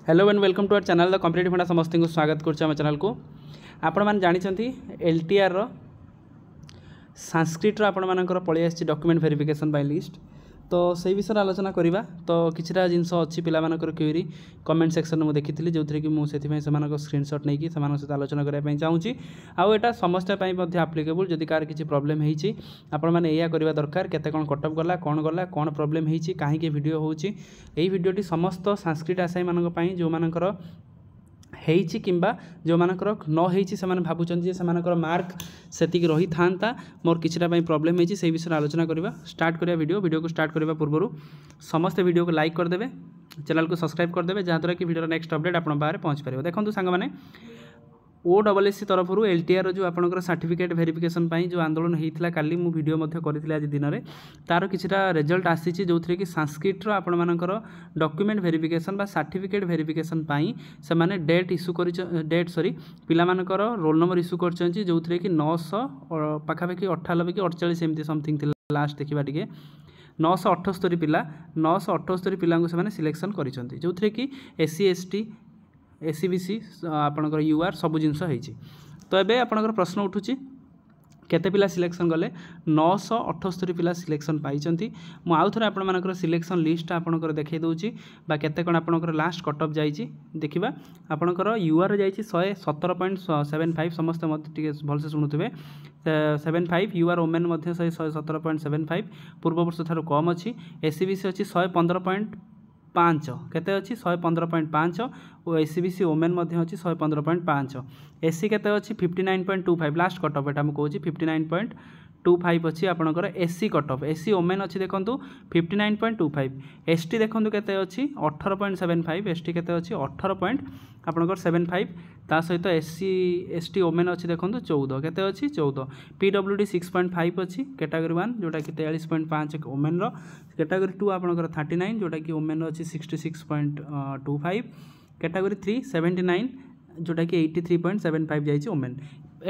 Hello and welcome to our channel the competitive funda समस्त को स्वागत कर चैनल को आपण मैंने जानते एलटीआर संस्कृत आपण मानकर पलि आसी डॉक्यूमेंट वेरिफिकेशन बाय लिस्ट तो से विषय आलोचना करवा तो किछटा जिनस अच्छी पिलामानकर क्वेरी कमेंट सेक्शन में देखी जो थी कि मुझे स्क्रीनशॉट नहीं सहित आलोचना करने चाहूँगी आउ एटा समस्त आप्लिकेबल जदि कार किसी प्रोब्लेम होती आपण मैंने या करवा दरकार केते कौन कटअप गला कौन प्रोब्लेम होती कहीं वीडियो होची एई वीडियोटी समस्त संस्कृत आशायी मानक जो मानकर हेइछि किंबा जो मानकर न हेइछि से भावुं जे से मार्क सेतिक रही था मोर किछटा प्रॉब्लम होइछि से विषय आलोचना करवा स्टार्ट करिया वीडियो को स्टार्ट करने पूर्व समस्त वीडियो को लाइक करदे चैनल को सब्सक्राइब करदे जहाँद्वारा कि वीडियो नेक्स्ट अपडेट आप बाहर पहुँच पार देखो सांग मैंने OSSC तरफ एलटीआर जो आपंकर सर्टिफिकेट वेरिफिकेशन जो आंदोलन होता काली मु वीडियो करी आज दिन में तार किछटा रिजल्ट आसी जो थे कि संस्कृत आपण मानकर डॉक्यूमेंट वेरिफिकेशन बा सर्टिफिकेट वेरिफिकेशन से माने डेट इश्यू कर पिला मानकर रोल नंबर इश्यू कर जो थे कि 900 पाखापाखि 98 कि 48 एमती समथिंग थी लास्ट देखा टे 978 पिला 978 पिला से सिलेक्शन कर जो थे कि SC ST SCBC आपणकर UR सब जिनस होती तो ये आपणकर प्रश्न उठुची केते पिला सिलेक्शन गले 978 पिला सिलेक्शन पाई मु आउ थे आपर सिलेक्शन लिस्ट आपणकर देखई दूची बा केते कोन आपणकर लास्ट कट ऑफ जाइए देखिबा आपणकर UR जाइए 117.75 समस्त टिके भलसे शुणुवे 75 UR ओमेन 117.75 पूर्व वर्ष ठार कम अच्छी SCBC अच्छी 115.5 केते अच्छी 115.5 और SCBC ओमेन अच्छी 115.5 SC केते अच्छी 59.25 लास्ट कट ऑफ एटा मुझे 59.25 अच्छी आपणकर SC cut off SC women अच्छी देखो 59.25 ST देखो केते अच्छी 18.75 ST केते अच्छी 18.75 ता सहित SC ST ओमेन अच्छी देखो 14 केते अच्छी 14 PWD 6.5 अच्छी कैटेगरी 1 जोटा कि 43.5 ओमेन रो कैटेगरी 2 आपणकर 39 जोटा कि ओमेन अच्छी 66.25 कैटेगरी 3 79 जोटा कि 83.75 जाइए ओमेन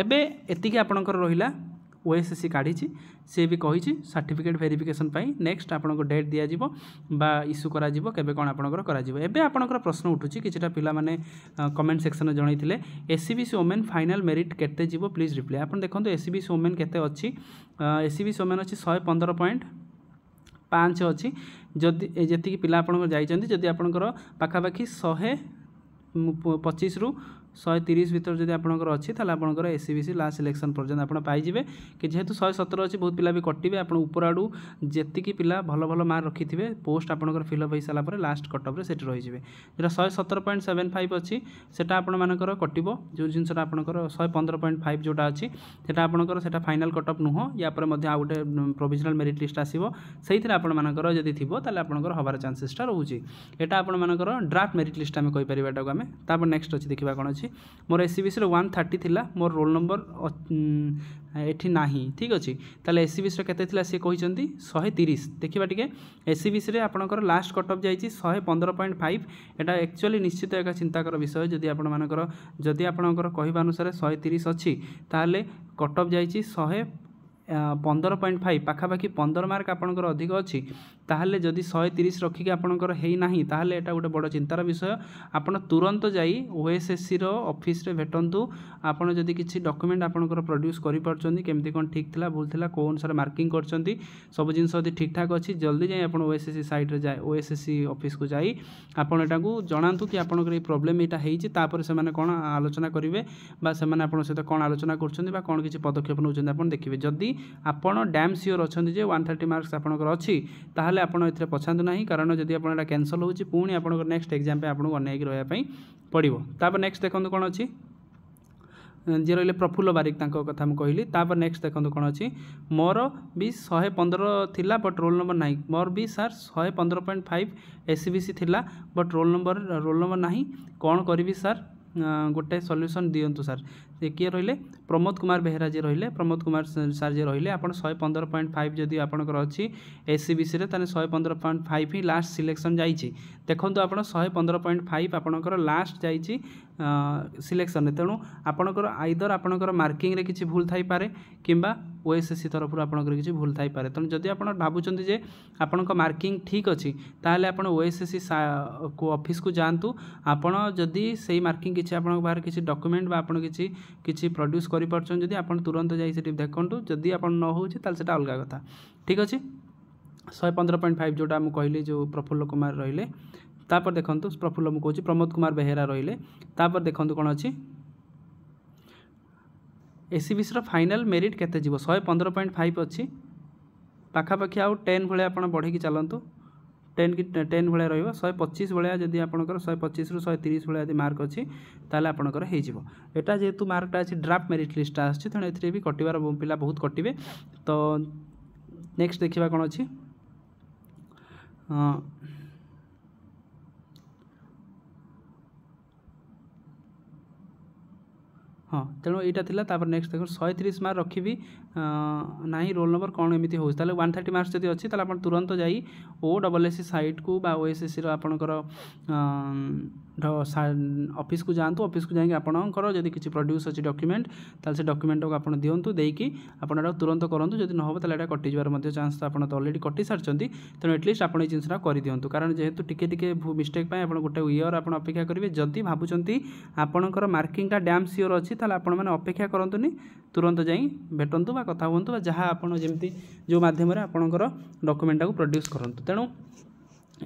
एबे एतिकी आपणकर रहिला OSSC काढ़ी सी भी कही सर्टिफिकेट वेरिफिकेशन नेक्स्ट आपको डेट दिज्व बा इश्यू करा केबे कौन आपणकर करा एबे आपणकर प्रश्न उठुची किछटा पिला माने कमेंट सेक्शन में जनइथिले SCBC ओमेन फाइनल मेरिट केते जीवो प्लीज रिप्लाई आपन देखंतु SCBC ओमेन केते अच्छी SCBC ओमेन अच्छी 115.5 अच्छी जदि जी पिला आपणकर जाइछन्ती जदि आपणकर पाखापाखि 125 रु 130 भर जब आपंकर अच्छी आपंकर SCBC लास्ट सिलेक्शन पर्यटन आप पाइबे कि जेहेतु 117 अच्छी बहुत पिला भी कटिवे आप ऊपर आड़ू जी पिला भल भल मार्क रखि थे पोस्ट आपंकर फिलअप हो सारापर लास्ट कटअप्रे से रही है जो 117.75 अच्छी से आपर कटो जो जिनसा आपंकर 115.5 जोटा अच्छी से आपंकर से फाइनाल कटअप नुह या गोटे प्रोविजनल मेरिट लिस्ट आसो से आपर जदि थी आपंकर हबार चान्सेसटा रोचे यहाँ आपर ड्राफ्ट मेरिट लिस्ट आम कहीपर आम नेक्स्ट अच्छी देखा कौन अच्छी मोर SCBC 130 थिला मोर रोल नंबर एठी नाही ठीक अच्छी ताले SCBC केते थिला से कहिसंती 130 देखिबा टिके SCBC रे आपनकर लास्ट कट ऑफ जाईची 115.5 एटा एक्चुअली निश्चित एक चिंताकर विषय जदि आपण मानकर जदि आपनकर कहिबा अनुसार 130 अच्छी ताले कट ऑफ जाईची 115.5 पाखापाखि 15 मार्क आपनकर अधिक अच्छी ताहले जदि 130 रखिक आपनकर हेई नाही ताहले एटा गोटे बड़ चिंतार विषय आपन तुरंत जाई OSSC रो ऑफिस रे भेटंतु आपन जदि किछि डॉक्यूमेंट आपनकर प्रोड्यूस करि परचोंदी केमति कोन ठीक थिला भूल थिला को अनुसार मार्किंग करचोंदी सब जिंस जदि ठीक ठाक अच्छी जल्दी जाई आपन OSSC साइट रे जाय OSSC ऑफिस को जाई आपन एटा को जणांतु कि आपनकर ए प्रॉब्लम एटा हेइछि तापर से माने कोन आलोचना करिवे बा से माने आपन सहित कोन आलोचना करचोंदी बा कोन किछि पदक्षेप नउचोंदी आपन देखिबे जदि आपण डैम सियोर अच्छा 130 मार्क्स आपंकर अच्छी ताहले आपण एथिरे पछांतु नाही कारण जदि आपण एटा कैंसल होउची पुणी आपंकर नेक्स्ट एग्जाम पे आपन अनेक रहया पई पड़िबो तापर नेक्स्ट देखंतु कोन अच्छी जे रहिले प्रफुल्ल बारिक तांको कथा म कहली तापर नेक्स्ट देखंतु कोन अच्छी मोर भी 115 थिला बट रोल नंबर नाही मोर भी सर 115.5 SCBC थिला बट रोल नंबर नाही कोन करबी सर गोटे सॉल्यूशन दियंतु सर किए रहिले प्रमोद कुमार बेहेरा जी रहिले प्रमोद कुमार सार जी रहिले आपण 115.5 जदि आपनकर अछि एससीबीसी रे ताने 115.5 ही लास्ट सिलेक्शन जाईची देखंतु आपण 115.5 आपनकर लास्ट जाईची सिलेक्शन रे तेणु आपनकर आइदर आपनकर मार्किंग रे किछि भूल थाई पारे किंबा ओएसएससी तरफ आपनकर किछि भूल थाई पारे तेणु जदि आपण भाबुचंती जे आपनकर मार्किंग ठीक अछि ताहले आपण ओएसएससी को ऑफिस को जानतु आपण जदि सेही मार्किंग किछि आपण बाहर किछि डॉक्यूमेंट बा आपण किछि प्रोड्यूस करि परछन जदि आपण तुरंत जाई सेठी देखंतु जदि आपण न होछि ताल सेटा अलगा कथा ठीक अछि 115.5 जोटा मु कहली जो प्रफुल्ल कुमार रहिले तापर देखंतु प्रफुल्ल मु कहछि प्रमोद कुमार बेहेरा रहिले तापर देखंतु कोन अछि एससीबीसी रो फाइनल मेरिट केते जीवो 115.5 अछि पाखा पाखी आउ 10 भले आपण बढ़ी की चलंतु 10 भले रहिबो 125 भले जदि आपनकर 125 रु 130 भले यदि मार्क अछि ताले आपनकर हे जीवो एटा जेतु मार्कटा अछि ड्राफ्ट मेरिट लिस्ट आछि तने एथरे भी कटिवार पिला बहुत कटिबे तो नेक्स्ट देखिबा कोन अछि हाँ तेणु यहाँ थिला तापर नेक्स्ट देखो 130 मार्क रखी ना रोल नंबर कौन एमती हो 130 मार्क्स जब अच्छी आप तुरंत जाई ओएसएससी साइट को बा ओएसएससी आपणकर ऑफिस को जातु ऑफिस को जाकि आपणकर जब किसी प्रोड्यूस अच्छी डॉक्यूमेंट ताल से डॉक्यूमेंट को आप दिंतु देकी आप तुरंत करूँ जब न हो तो कटिजार चांस तो आप अलरेडी कटि सारी तेणु एटलिस्ट आप जिनसा कर दिंतु कारण जेहेतु टिके मिस्टेक आप गोटे इयर आप अपेक्षा करेंगे जदि भावुं आपणकर मार्किंगटा डैम सियोर अच्छी ताले आपण माने अपेक्षा करंतुनी तुरंत जाई भेटंतु बा कथा हुंतु बा जहाँ आपण जेमती जो माध्यम रे आपणकर डॉक्यूमेंट को प्रोड्यूस करंतु तेणु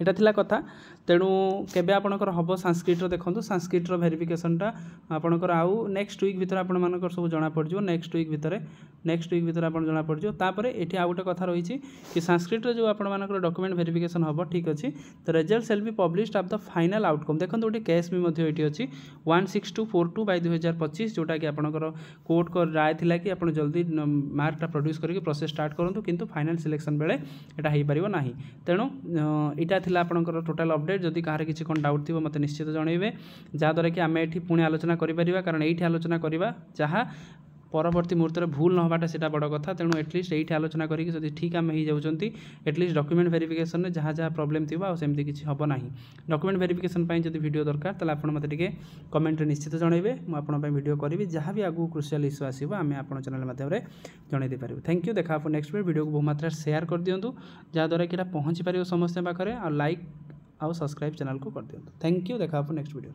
एटा थिला कथा तेणु केबे आपणकर हबो संस्कृत रो देखंतु संस्कृत रो वेरिफिकेशनटा आपणकर आउ नेक्स्ट वीक भीतर आपण मानकर सब जाना पड़ जो नेक्स्ट वीक भीतर आपण जाना पड़ जो तापरे एठी आ गोटे कथा रही कि संस्कृत रो जो आपण मानकर डॉक्यूमेंट वेरिफिकेशन हबो ठीक अछि तो result shall be published of the final outcome देखंतु गोटे केस भी मध्ये एठी अछि 16242/2025 जोटा कि आपणकर कोर्ट को राय थिला कि आपण जल्दी मार्कटा प्रोड्यूस करके प्रोसेस स्टार्ट करंतु किंतु फाइनल सिलेक्शन बेले एटा हेई परिबो नाही तेणु एटा थिला आपणकर टोटल अपडेट जदि कहार किसी कौन डाउट थी मत निश्चित जनइबे जहाँद्वारा कि आम ये पुणी आलोचना करें कारण ये आलोचना करवा जहाँ परवर्ती मुहूर्त में भूल नहबाटा से बड़ कथा तेणु एटलिस्ट ये आलोचना करी ठीक आम हो जाती एटलिस्ट डॉक्यूमेंट वेरिफिकेशन में जहाँ जहाँ प्रॉब्लम थी सेमती किसी हम ना डॉक्यूमेंट वेरिफिकेशन जब वीडियो दरकार ताले आपण मते टिके कमेंट निश्चित जनइबे मुझे वीडियो करी जहाँ भी आगू क्रुशियल इश्यू आसो आम आप चैनल माध्यम जन दे पारे थैंक यू देखा नेक्स्ट वीडियो को बहुत मात्रा शेयर कर दिंतु जहाँद्वारा कि पहुँची पार समस्त पाखे और लाइक आउ सब्सक्राइब चैनल को कर दिंतु थैंक यू देखा नेक्स्ट वीडियो।